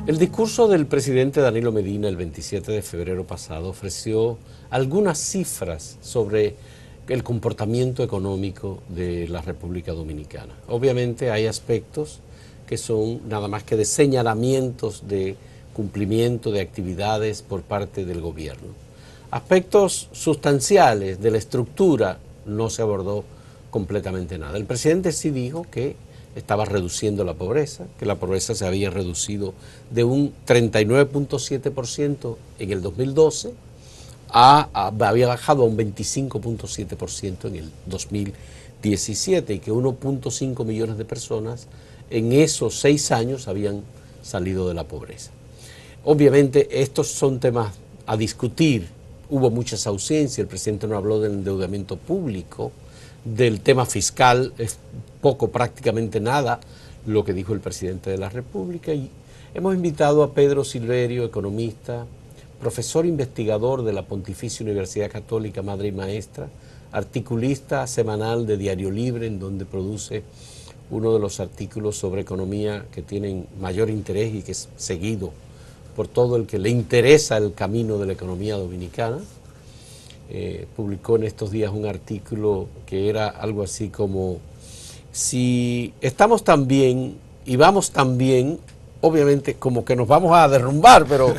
El discurso del presidente Danilo Medina el 27 de febrero pasado ofreció algunas cifras sobre el comportamiento económico de la República Dominicana. Obviamente hay aspectos que son nada más que de señalamientos de cumplimiento de actividades por parte del gobierno. Aspectos sustanciales de la estructura no se abordó completamente nada. El presidente sí dijo que estaba reduciendo la pobreza, que la pobreza se había reducido de un 39.7% en el 2012 había bajado a un 25.7% en el 2017 y que 1.5 millones de personas en esos 6 años habían salido de la pobreza. Obviamente estos son temas a discutir, hubo muchas ausencias, el presidente no habló del endeudamiento público, del tema fiscal, es poco, prácticamente nada lo que dijo el presidente de la República, y hemos invitado a Pedro Silverio, economista, profesor investigador de la Pontificia Universidad Católica, madre y maestra, articulista semanal de Diario Libre, en donde produce uno de los artículos sobre economía que tienen mayor interés y que es seguido por todo el que le interesa el camino de la economía dominicana. Publicó en estos días un artículo que era algo así como: si estamos tan bien y vamos tan bien, obviamente como que nos vamos a derrumbar, pero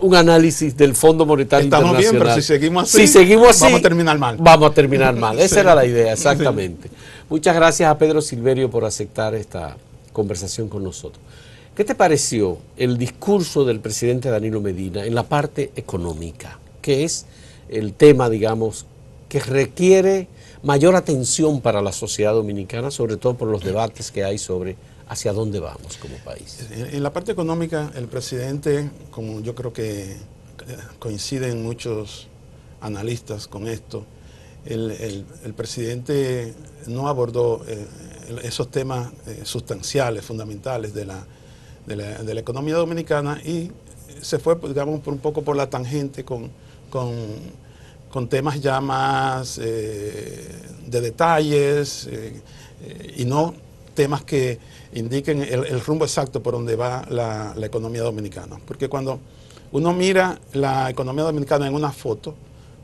un análisis del Fondo Monetario Internacional. Estamos bien, pero si seguimos así, vamos a terminar mal. Vamos a terminar mal, esa era la idea, exactamente. Sí. Muchas gracias a Pedro Silverio por aceptar esta conversación con nosotros. ¿Qué te pareció el discurso del presidente Danilo Medina en la parte económica, que es el tema, digamos, que requiere mayor atención para la sociedad dominicana, sobre todo por los debates que hay sobre hacia dónde vamos como país? En la parte económica, el presidente, como yo creo que coinciden muchos analistas con esto, el presidente no abordó esos temas sustanciales, fundamentales de la economía dominicana, y se fue, digamos, un poco por la tangente con temas ya más de detalles y no temas que indiquen el rumbo exacto por donde va la economía dominicana. Porque cuando uno mira la economía dominicana en una foto,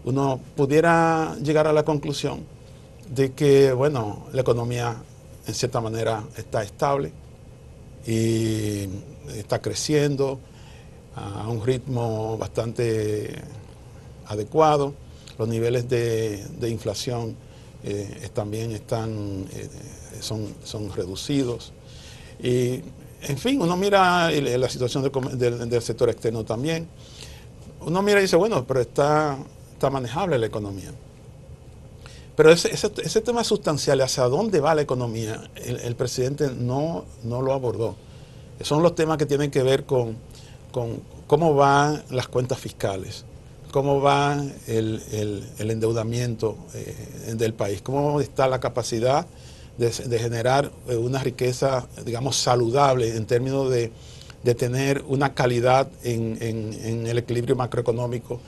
uno pudiera llegar a la conclusión de que, bueno, la economía en cierta manera está estable y está creciendo a un ritmo bastante adecuado. Los niveles de inflación también son reducidos. Y, en fin, uno mira la situación del sector externo también. Uno mira y dice, bueno, pero está manejable la economía. Pero ese tema sustancial, hacia dónde va la economía, el presidente no lo abordó. Son los temas que tienen que ver con cómo van las cuentas fiscales, cómo va el endeudamiento del país, cómo está la capacidad de generar una riqueza, digamos, saludable en términos de tener una calidad en el equilibrio macroeconómico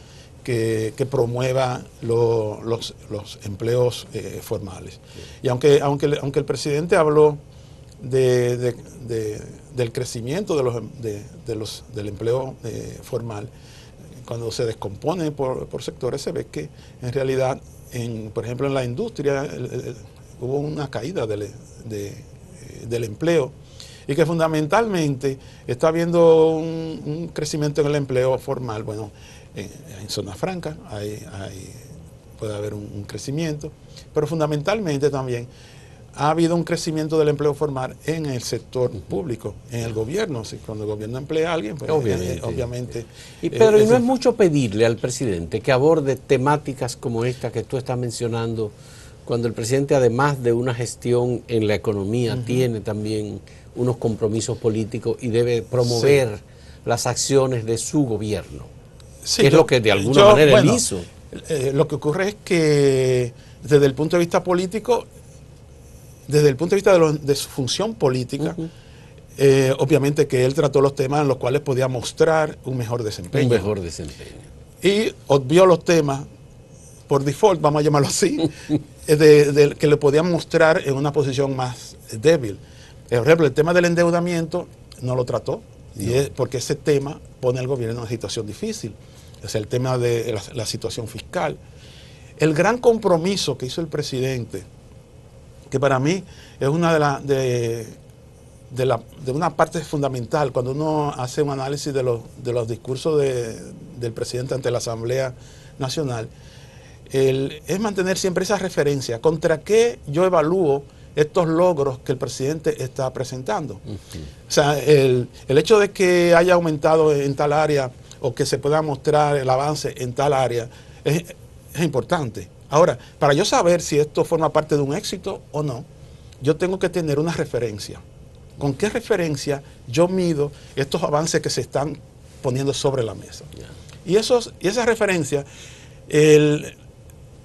que promueva los empleos formales. Y aunque el presidente habló del crecimiento del empleo formal, cuando se descompone por sectores, se ve que en realidad, por ejemplo, en la industria hubo una caída del empleo, y que fundamentalmente está habiendo un crecimiento en el empleo formal. Bueno, en zonas francas puede haber un crecimiento, pero fundamentalmente también ha habido un crecimiento del empleo formal en el sector público, en el gobierno. Cuando el gobierno emplea a alguien, pues obviamente. Pero no es mucho pedirle al presidente que aborde temáticas como esta que tú estás mencionando, cuando el presidente, además de una gestión en la economía, tiene también unos compromisos políticos y debe promover las acciones de su gobierno. Sí, que es lo que de alguna manera él hizo. Lo que ocurre es que desde el punto de vista político, desde el punto de vista de su función política, obviamente que él trató los temas en los cuales podía mostrar un mejor desempeño. Un mejor desempeño. Y obvió los temas, por default, vamos a llamarlo así, que le podían mostrar en una posición más débil. Por ejemplo, el tema del endeudamiento, no lo trató, y es porque ese tema pone al gobierno en una situación difícil. Es el tema de la situación fiscal. El gran compromiso que hizo el presidente, que para mí es una de una parte fundamental cuando uno hace un análisis de los discursos del presidente ante la Asamblea Nacional, es mantener siempre esa referencia. ¿Contra qué yo evalúo estos logros que el presidente está presentando? O sea, el hecho de que haya aumentado en tal área o que se pueda mostrar el avance en tal área es importante. Ahora, para yo saber si esto forma parte de un éxito o no, yo tengo que tener una referencia. ¿Con qué referencia yo mido estos avances que se están poniendo sobre la mesa? Y esas referencias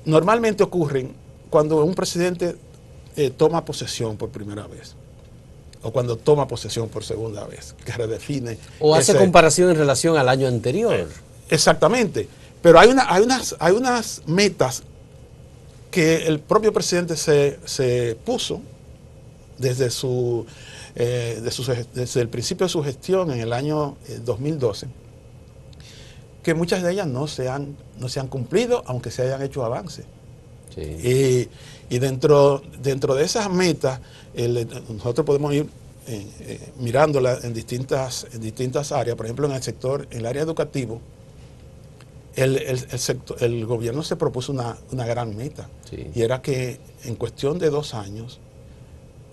normalmente ocurren cuando un presidente toma posesión por primera vez, o cuando toma posesión por segunda vez, que redefine. O hace comparación en relación al año anterior. Exactamente. Pero hay unas metas que el propio presidente se puso desde el principio de su gestión en el año 2012, que muchas de ellas no se han cumplido, aunque se hayan hecho avances. Sí. Y dentro de esas metas, nosotros podemos ir mirándolas en distintas áreas. Por ejemplo, en el área educativo, el gobierno se propuso una gran meta, sí, y era que en cuestión de 2 años,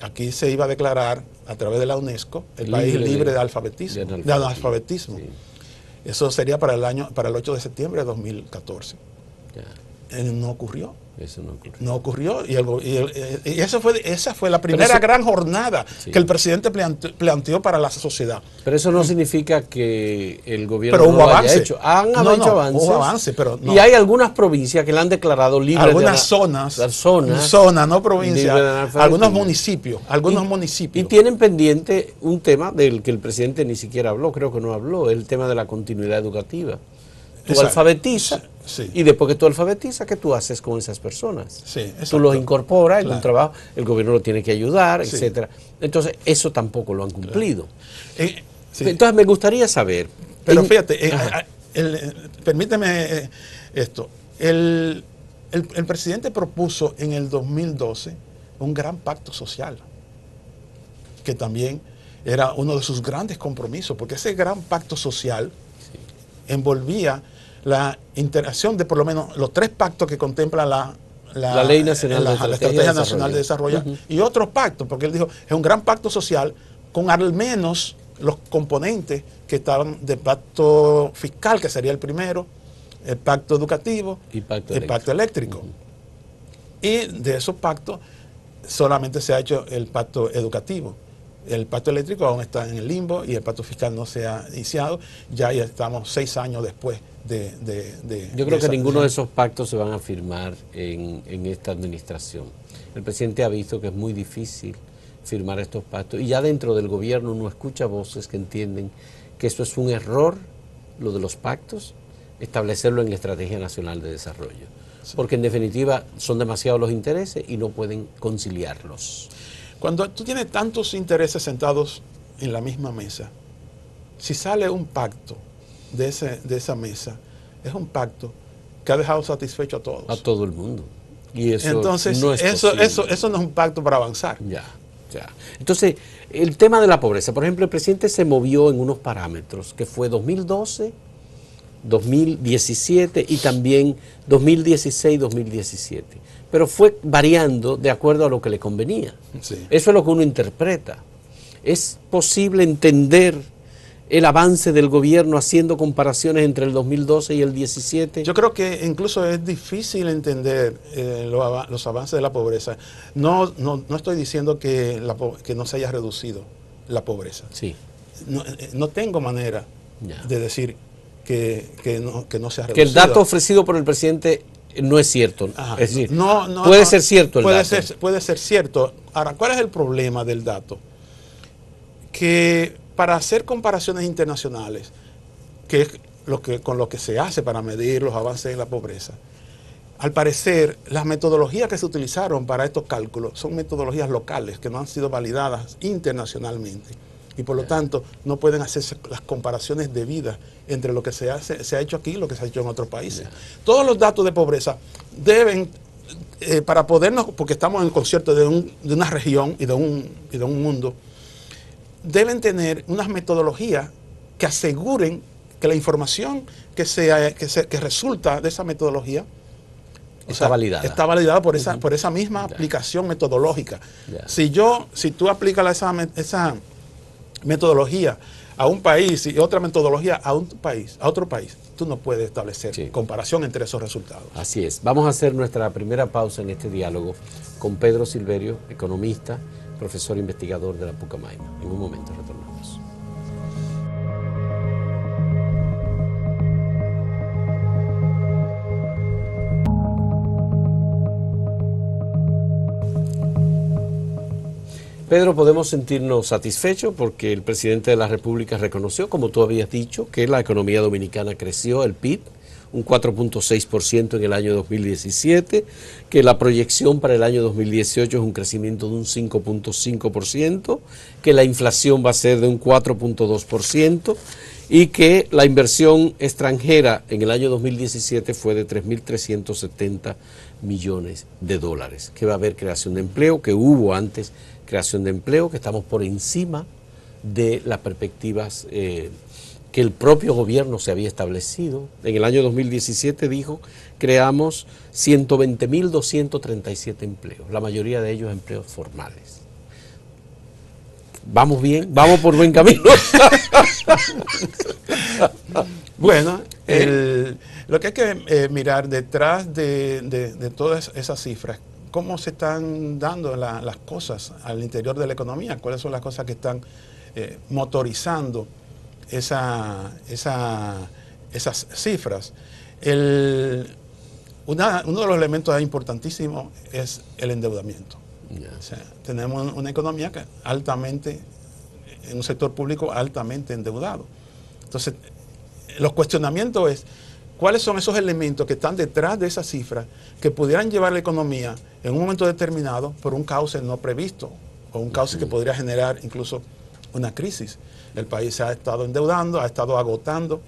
aquí se iba a declarar a través de la UNESCO el país libre de analfabetismo. Sí. Eso sería para el 8 de septiembre de 2014. No ocurrió. Eso no ocurrió. Y esa fue la primera gran jornada, sí, que el presidente planteó para la sociedad. Pero eso no significa que el gobierno no lo haya hecho. Han hecho avances. Hubo avance, pero no. Y hay algunas provincias que la han declarado libre. Algunas zonas, no provincias, algunos municipios. Y tienen pendiente un tema del que el presidente ni siquiera habló, creo que no habló, el tema de la continuidad educativa. Tú alfabetizas, sí, y después que tú alfabetizas, ¿qué tú haces con esas personas? Sí, tú los incorporas en un trabajo, el gobierno lo tiene que ayudar, sí, etcétera. Entonces, eso tampoco lo han cumplido. Sí. Entonces, me gustaría saber... Pero fíjate, permíteme esto. El presidente propuso en el 2012 un gran pacto social, que también era uno de sus grandes compromisos, porque ese gran pacto social envolvía la interacción de por lo menos los 3 pactos que contempla la Ley Nacional la Estrategia Nacional de Desarrollo, y otros pactos, porque él dijo, es un gran pacto social con al menos los componentes que estaban del pacto fiscal, que sería el primero, el pacto educativo y el pacto eléctrico. Y de esos pactos solamente se ha hecho el pacto educativo. El pacto eléctrico aún está en el limbo y el pacto fiscal no se ha iniciado. Ya estamos 6 años después Yo creo que ninguno de esos pactos se van a firmar en esta administración. El presidente ha visto que es muy difícil firmar estos pactos y ya dentro del gobierno uno escucha voces que entienden que eso es un error, lo de los pactos, establecerlo en la Estrategia Nacional de Desarrollo. Sí. Porque en definitiva son demasiados los intereses y no pueden conciliarlos. Cuando tú tienes tantos intereses sentados en la misma mesa, si sale un pacto de esa mesa, es un pacto que ha dejado satisfecho a todos. A todo el mundo. Y eso entonces, no es eso no es un pacto para avanzar. Ya. Entonces, el tema de la pobreza, por ejemplo, el presidente se movió en unos parámetros, que fue 2012, 2017 y también 2016, 2017. Pero fue variando de acuerdo a lo que le convenía. Sí. Eso es lo que uno interpreta. ¿Es posible entender el avance del gobierno haciendo comparaciones entre el 2012 y el 17? Yo creo que incluso es difícil entender los avances de la pobreza. No estoy diciendo que no se haya reducido la pobreza. Sí. No tengo manera de decir que no se ha reducido. Que el dato ofrecido por el presidente no es cierto. Es decir, puede ser cierto el dato. Puede ser cierto. Ahora, ¿cuál es el problema del dato? Que para hacer comparaciones internacionales, que es con lo que se hace para medir los avances en la pobreza, al parecer las metodologías que se utilizaron para estos cálculos son metodologías locales que no han sido validadas internacionalmente. y por lo tanto no pueden hacerse las comparaciones debidas entre lo que se ha hecho aquí y lo que se ha hecho en otros países. Todos los datos de pobreza deben, para podernos, porque estamos en concierto de una región y de un mundo, deben tener unas metodologías que aseguren que la información que resulta de esa metodología está validada. Está validada por esa misma aplicación metodológica. Si tú aplicas esa metodología a un país y otra metodología a otro país, tú no puedes establecer comparación entre esos resultados. Así es. Vamos a hacer nuestra primera pausa en este diálogo con Pedro Silverio, economista, profesor investigador de la Pucamaima. En un momento retornamos. Pedro, podemos sentirnos satisfechos porque el presidente de la República reconoció, como tú habías dicho, que la economía dominicana creció, el PIB, un 4.6% en el año 2017, que la proyección para el año 2018 es un crecimiento de un 5.5%, que la inflación va a ser de un 4.2% y que la inversión extranjera en el año 2017 fue de 3.370 millones de dólares, que va a haber creación de empleo, que hubo antes creación de empleo, que estamos por encima de las perspectivas que el propio gobierno se había establecido. En el año 2017 dijo, creamos 120.237 empleos, la mayoría de ellos empleos formales. ¿Vamos bien? ¿Vamos por buen camino? Bueno, lo que hay que mirar detrás de todas esas cifras, cómo se están dando las cosas al interior de la economía, cuáles son las cosas que están motorizando esas cifras. Uno de los elementos importantísimos es el endeudamiento. O sea, tenemos una economía que en un sector público altamente endeudado. Entonces, los cuestionamientos es, ¿cuáles son esos elementos que están detrás de esas cifras que pudieran llevar la economía en un momento determinado por un cauce no previsto o un cauce que podría generar incluso una crisis? El país se ha estado endeudando, ha estado agotando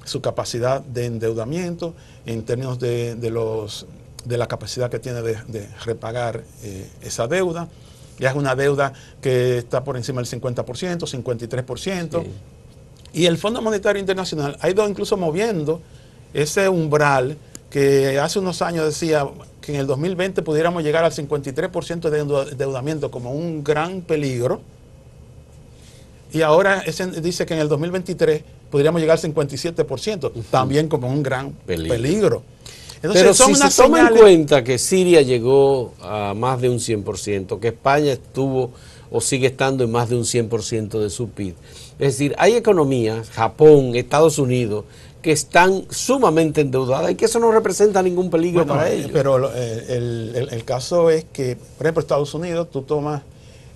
su capacidad de endeudamiento en términos de la capacidad que tiene de repagar esa deuda. Ya es una deuda que está por encima del 50%, 53%. Sí. Y el Fondo Monetario Internacional ha ido incluso moviendo ese umbral que hace unos años decía que en el 2020 pudiéramos llegar al 53% de endeudamiento como un gran peligro. Y ahora dice que en el 2023 podríamos llegar al 57%, también como un gran peligro. Entonces, pero si se toma en cuenta que Siria llegó a más de un 100%, que España estuvo o sigue estando en más de un 100% de su PIB, es decir, hay economías, Japón, Estados Unidos, que están sumamente endeudadas y que eso no representa ningún peligro para ellos. Pero el caso es que, por ejemplo, Estados Unidos, tú tomas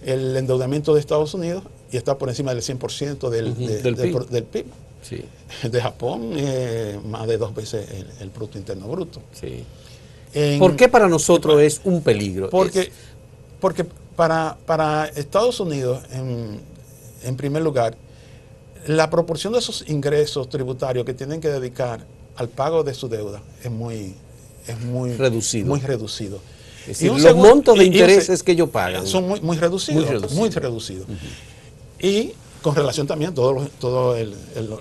el endeudamiento de Estados Unidos y está por encima del 100% del PIB. Sí. De Japón, más de 2 veces el Producto Interno Bruto. Sí. ¿Por qué para nosotros es un peligro? Porque para Estados Unidos, en primer lugar, la proporción de esos ingresos tributarios que tienen que dedicar al pago de su deuda es muy reducido. Muy reducido. Es decir, los montos de intereses que ellos pagan son muy reducidos. Muy reducidos. Y con relación también a todos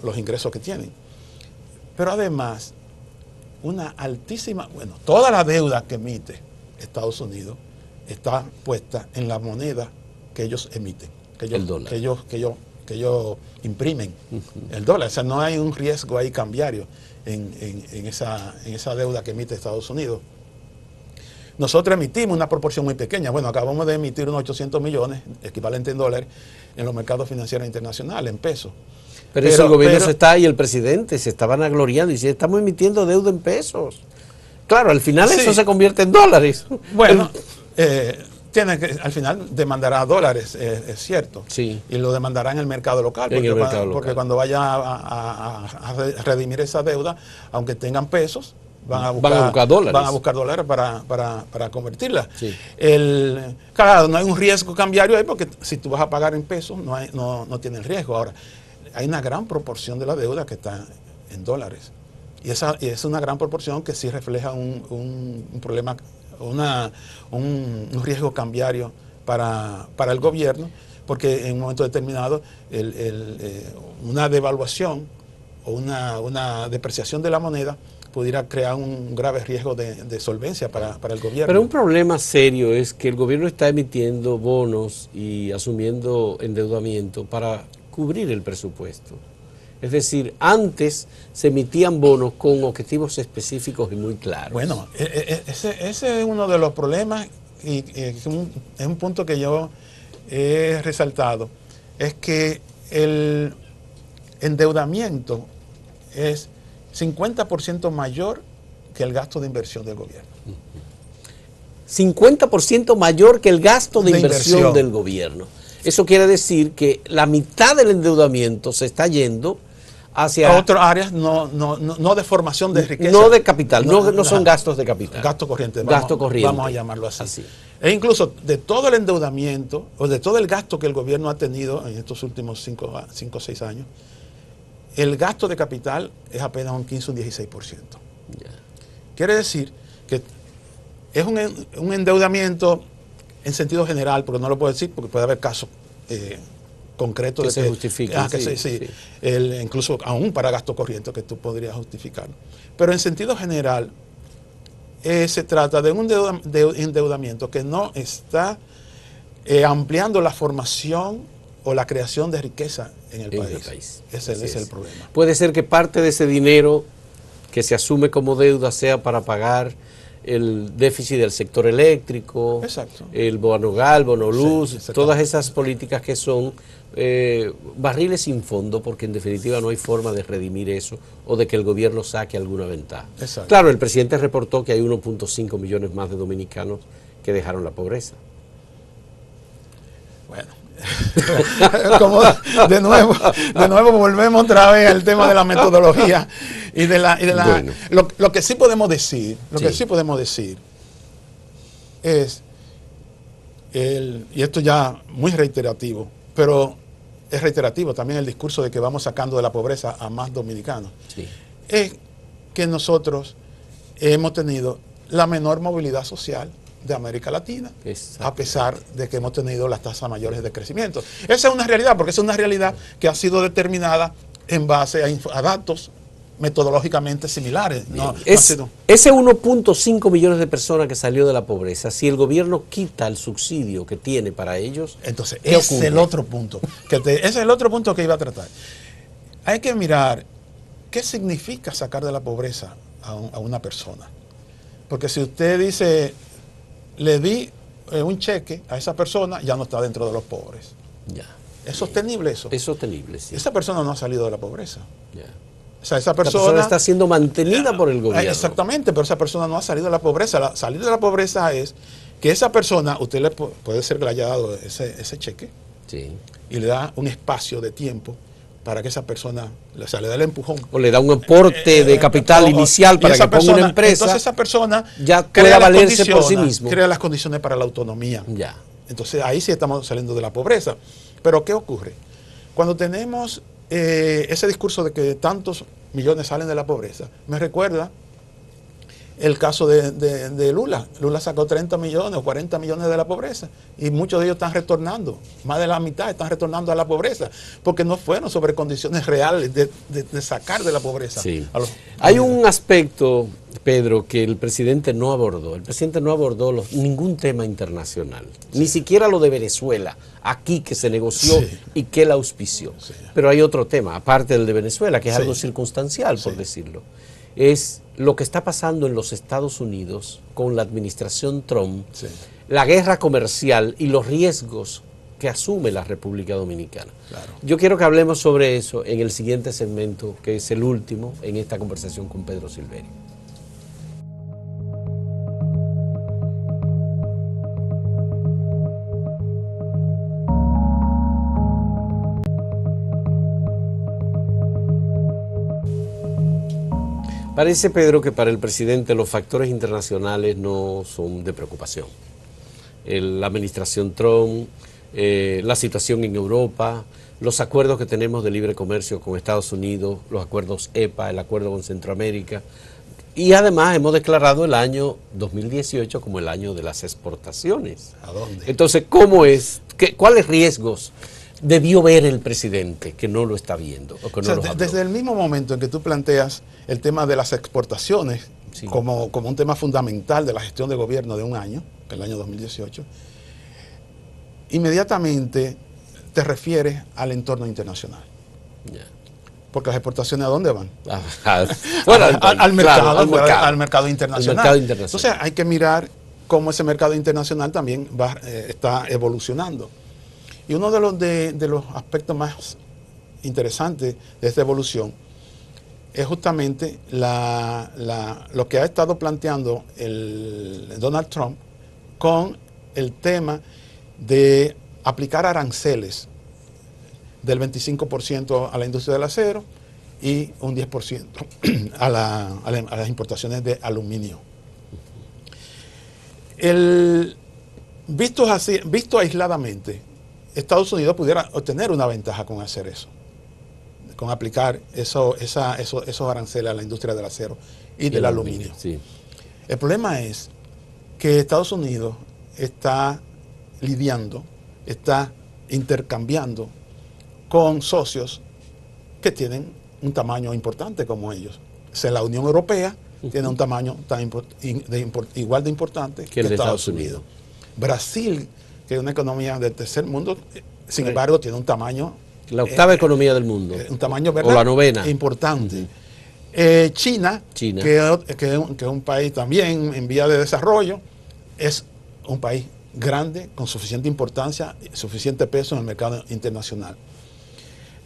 los ingresos que tienen. Pero además, una altísima, toda la deuda que emite Estados Unidos está puesta en la moneda que ellos emiten, el dólar. que ellos imprimen, el dólar. O sea, no hay un riesgo ahí cambiario en esa deuda que emite Estados Unidos. Nosotros emitimos una proporción muy pequeña. Bueno, acabamos de emitir unos 800 millones, equivalente en dólares, en los mercados financieros internacionales, en pesos. Pero eso el gobierno se está y el presidente se estaban agloriando y dice, estamos emitiendo deuda en pesos. Claro, al final eso se convierte en dólares. Bueno, al final demandará dólares, es cierto. Sí. Y lo demandará en el mercado local. Porque cuando vaya a redimir esa deuda, aunque tengan pesos, van a buscar dólares. Van a buscar dólares para convertirla. Sí. Claro, no hay un riesgo cambiario ahí porque si tú vas a pagar en pesos no tiene riesgo. Ahora, hay una gran proporción de la deuda que está en dólares. Y es una gran proporción que sí refleja un problema, un riesgo cambiario para el gobierno, porque en un momento determinado una devaluación o una depreciación de la moneda pudiera crear un grave riesgo de solvencia para el gobierno. Pero un problema serio es que el gobierno está emitiendo bonos y asumiendo endeudamiento para cubrir el presupuesto. Es decir, antes se emitían bonos con objetivos específicos y muy claros. Bueno, ese es uno de los problemas y es un punto que yo he resaltado, es que el endeudamiento es 50% mayor que el gasto de inversión del gobierno. 50% mayor que el gasto de inversión del gobierno. Eso quiere decir que la mitad del endeudamiento se está yendo hacia otras áreas no de formación de riqueza. No de capital, no son gastos de capital. Gasto corriente. Vamos a llamarlo así. E incluso de todo el endeudamiento o de todo el gasto que el gobierno ha tenido en estos últimos 5 o 6 años, el gasto de capital es apenas un 15 o un 16%. Yeah. Quiere decir que es un endeudamiento en sentido general, porque no lo puedo decir, porque puede haber casos concretos que se justifiquen. Incluso aún para gasto corriente que tú podrías justificar. Pero en sentido general, se trata de un endeudamiento que no está ampliando la formación o la creación de riqueza en el país. Ese es el problema. Puede ser que parte de ese dinero que se asume como deuda sea para pagar el déficit del sector eléctrico, exacto, el bono gal, bono luz, sí, todas esas políticas que son barriles sin fondo, porque en definitiva no hay forma de redimir eso o de que el gobierno saque alguna ventaja. Exacto. Claro, el presidente reportó que hay 1.5 millones más de dominicanos que dejaron la pobreza. Bueno, como de nuevo volvemos otra vez al tema de la metodología y bueno. Lo que sí podemos decir, es y esto ya muy reiterativo, pero es reiterativo también el discurso de que vamos sacando de la pobreza a más dominicanos. Sí. Es que nosotros hemos tenido la menor movilidad social de América Latina, a pesar de que hemos tenido las tasas mayores de crecimiento. Esa es una realidad, porque es una realidad que ha sido determinada en base a datos metodológicamente similares. Ese 1.5 millones de personas que salió de la pobreza, si el gobierno quita el subsidio que tiene para ellos, entonces ese es el otro punto. Ese es el otro punto que iba a tratar. Hay que mirar qué significa sacar de la pobreza a una persona. Porque si usted dice, le di un cheque a esa persona, ya no está dentro de los pobres. Ya. ¿Es sostenible eso? Es sostenible, sí. Esa persona no ha salido de la pobreza. Ya. O sea, esa persona está siendo mantenida por el gobierno. Exactamente, pero esa persona no ha salido de la pobreza. Salir de la pobreza es que esa persona, usted le puede ser que le haya dado ese cheque, sí, y le da un espacio de tiempo para que esa persona, o sea, le da el empujón. O le da un aporte de capital inicial para que ponga una empresa. Entonces esa persona ya pueda valerse por sí mismo. Crea las condiciones para la autonomía. Ya. Entonces ahí sí estamos saliendo de la pobreza. Pero ¿qué ocurre? Cuando tenemos ese discurso de que tantos millones salen de la pobreza, me recuerda el caso de Lula. Lula sacó 30 millones o 40 millones de la pobreza y muchos de ellos están retornando, más de la mitad están retornando a la pobreza, porque no fueron sobre condiciones reales de sacar de la pobreza. Sí. Hay un aspecto, Pedro, que el presidente no abordó. El presidente no abordó ningún tema internacional, sí, ni siquiera lo de Venezuela, aquí que se negoció, sí, y que él auspició. Sí. Pero hay otro tema, aparte del de Venezuela, que es, sí, algo circunstancial, por, sí, decirlo. Es lo que está pasando en los Estados Unidos con la administración Trump, sí, la guerra comercial y los riesgos que asume la República Dominicana. Claro. Yo quiero que hablemos sobre eso en el siguiente segmento, que es el último en esta conversación con Pedro Silverio. Parece, Pedro, que para el presidente los factores internacionales no son de preocupación. La administración Trump, la situación en Europa, los acuerdos que tenemos de libre comercio con Estados Unidos, los acuerdos EPA, el acuerdo con Centroamérica, y además hemos declarado el año 2018 como el año de las exportaciones. ¿A dónde? Entonces, ¿cómo es? ¿Cuáles riesgos debió ver el presidente que no lo está viendo? O que no los habló? Desde el mismo momento en que tú planteas el tema de las exportaciones Sí. como un tema fundamental de la gestión de gobierno de un año, que es el año 2018, inmediatamente te refieres al entorno internacional. Ya. Porque las exportaciones, ¿a dónde van? Fuera Al mercado, claro, al mercado internacional. Al mercado internacional. Entonces hay que mirar cómo ese mercado internacional también está evolucionando. Y uno de los aspectos más interesantes de esta evolución es justamente lo que ha estado planteando el Donald Trump con el tema de aplicar aranceles del 25% a la industria del acero y un 10% a las importaciones de aluminio. Visto aisladamente, Estados Unidos pudiera obtener una ventaja con hacer eso, con aplicar esos aranceles a la industria del acero y del aluminio. Sí. El problema es que Estados Unidos está lidiando, está intercambiando con socios que tienen un tamaño importante como ellos. O sea, la Unión Europea tiene un tamaño igual de importante que el de Estados Unidos. Brasil, que es una economía del tercer mundo, sin embargo, tiene un tamaño... La octava economía del mundo. Un tamaño, ¿verdad?, o la novena. Importante. China, China. Que es un país también en vía de desarrollo, es un país grande, con suficiente importancia, suficiente peso en el mercado internacional.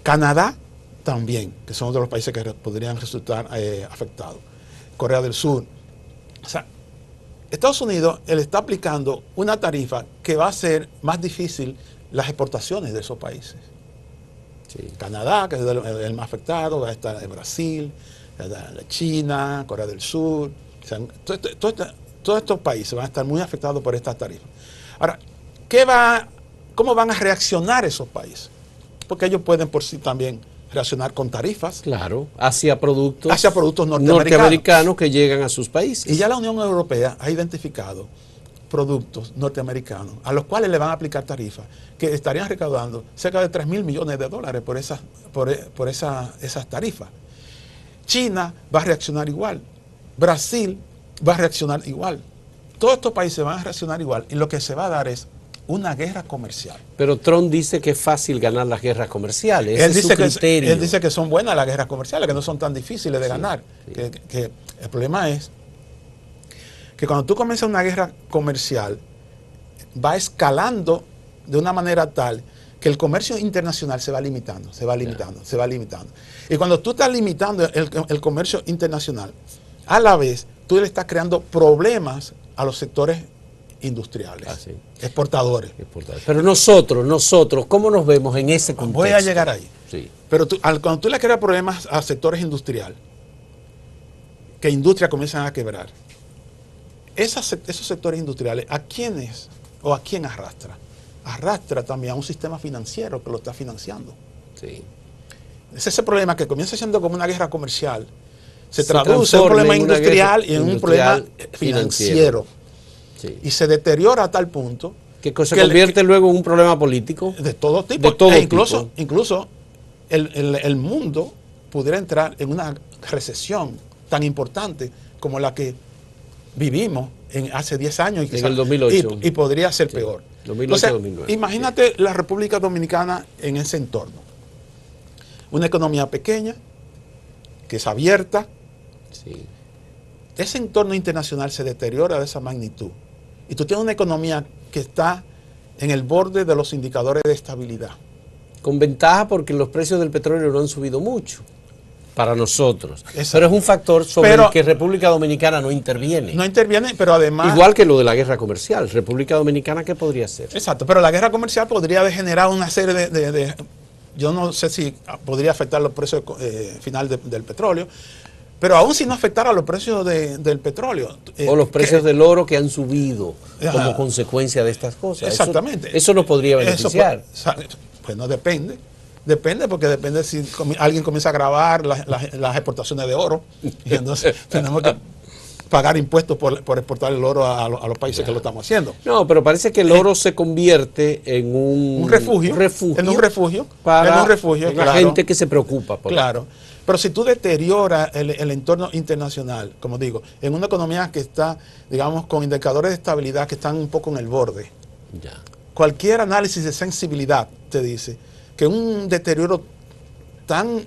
Canadá también, que son de los países que podrían resultar afectados. Corea del Sur. O sea, Estados Unidos él está aplicando una tarifa que va a hacer más difícil las exportaciones de esos países. Sí. Canadá, que es el más afectado, va a estar Brasil, China, Corea del Sur. O sea, todos estos países van a estar muy afectados por estas tarifas. Ahora, ¿cómo van a reaccionar esos países? Porque ellos pueden por sí también reaccionar con tarifas. Claro, hacia productos norteamericanos que llegan a sus países. Y ya la Unión Europea ha identificado productos norteamericanos a los cuales le van a aplicar tarifas que estarían recaudando cerca de 3.000 millones de dólares por esas tarifas. China va a reaccionar igual. Brasil va a reaccionar igual. Todos estos países van a reaccionar igual y lo que se va a dar es una guerra comercial. Pero Trump dice que es fácil ganar las guerras comerciales. Él dice que son buenas las guerras comerciales, que no son tan difíciles de ganar. Sí. Que el problema es que cuando tú comienzas una guerra comercial, va escalando de una manera tal que el comercio internacional se va limitando. Y cuando tú estás limitando el comercio internacional, a la vez tú le estás creando problemas a los sectores industriales, exportadores. Pero nosotros, ¿cómo nos vemos en ese contexto? Voy a llegar ahí. Sí. Pero cuando tú le creas problemas a sectores industriales, que industrias comienzan a quebrar, esos sectores industriales, ¿a quiénes o a quién arrastra? Arrastra también a un sistema financiero que lo está financiando. Sí. Es ese problema que comienza siendo como una guerra comercial, se traduce en un problema industrial y en un problema financiero. Sí. Y se deteriora a tal punto que se convierte luego en un problema político de todo tipo. De todo incluso el mundo pudiera entrar en una recesión tan importante como la que vivimos hace 10 años en el 2008. Y podría ser peor. 2008-2009. Imagínate la República Dominicana en ese entorno. Una economía pequeña, que es abierta. Sí. Ese entorno internacional se deteriora de esa magnitud. Y tú tienes una economía que está en el borde de los indicadores de estabilidad. Con ventaja porque los precios del petróleo no han subido mucho para nosotros. Exacto. Pero es un factor sobre el que República Dominicana no interviene. No interviene, pero además... Igual que lo de la guerra comercial. República Dominicana, ¿qué podría hacer? Exacto, pero la guerra comercial podría degenerar una serie yo no sé si podría afectar los precios final del petróleo, Pero aún si no afectara los precios del petróleo. O los precios del oro que han subido como consecuencia de estas cosas. Exactamente. Eso nos podría beneficiar. Pues no depende. Depende porque depende si alguien comienza a grabar las exportaciones de oro. Y entonces tenemos que pagar impuestos por exportar el oro a los países que lo estamos haciendo. No, pero parece que el oro se convierte en un refugio. En un refugio. Para la gente que se preocupa por Claro. Pero si tú deterioras el entorno internacional, como digo, en una economía que está, digamos, con indicadores de estabilidad que están un poco en el borde, ya. Cualquier análisis de sensibilidad te dice que un deterioro tan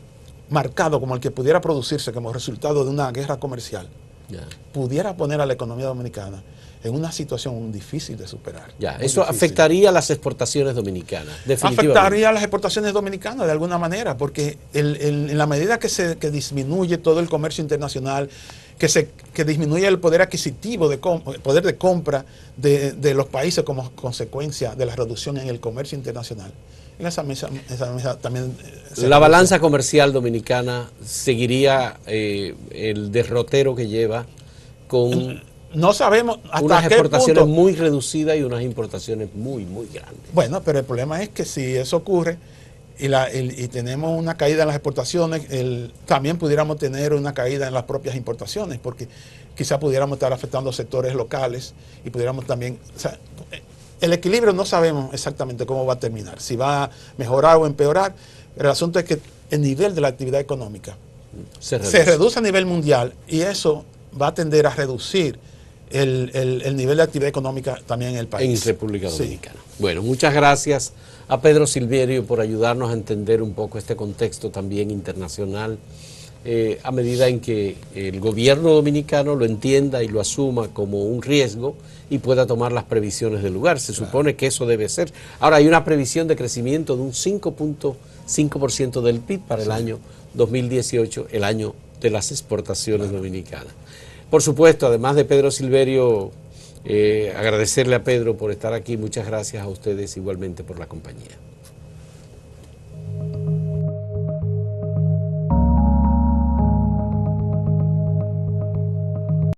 marcado como el que pudiera producirse como resultado de una guerra comercial, pudiera poner a la economía dominicana en una situación difícil de superar. Eso afectaría a las exportaciones dominicanas, definitivamente. Afectaría a las exportaciones dominicanas de alguna manera, porque en la medida que disminuye todo el comercio internacional, que disminuye el poder adquisitivo, poder de compra de los países como consecuencia de la reducción en el comercio internacional, en esa mesa también... La balanza comercial dominicana seguiría el derrotero que lleva con... No sabemos hasta unas qué exportaciones punto. Muy reducidas y unas importaciones muy, muy grandes. Bueno, pero el problema es que si eso ocurre y tenemos una caída en las exportaciones, también pudiéramos tener una caída en las propias importaciones, porque quizás pudiéramos estar afectando sectores locales y pudiéramos también... O sea, el equilibrio no sabemos exactamente cómo va a terminar, si va a mejorar o empeorar, pero el asunto es que el nivel de la actividad económica se reduce a nivel mundial y eso va a tender a reducir el nivel de actividad económica también en el país. En República Dominicana. Sí. Bueno, muchas gracias a Pedro Silverio por ayudarnos a entender un poco este contexto también internacional, a medida en que el gobierno dominicano lo entienda y lo asuma como un riesgo y pueda tomar las previsiones del lugar. Se supone que eso debe ser. Ahora hay una previsión de crecimiento de un 5.5% del PIB para el año 2018, el año de las exportaciones dominicanas. Por supuesto, además de Pedro Silverio, agradecerle a Pedro por estar aquí. Muchas gracias a ustedes igualmente por la compañía.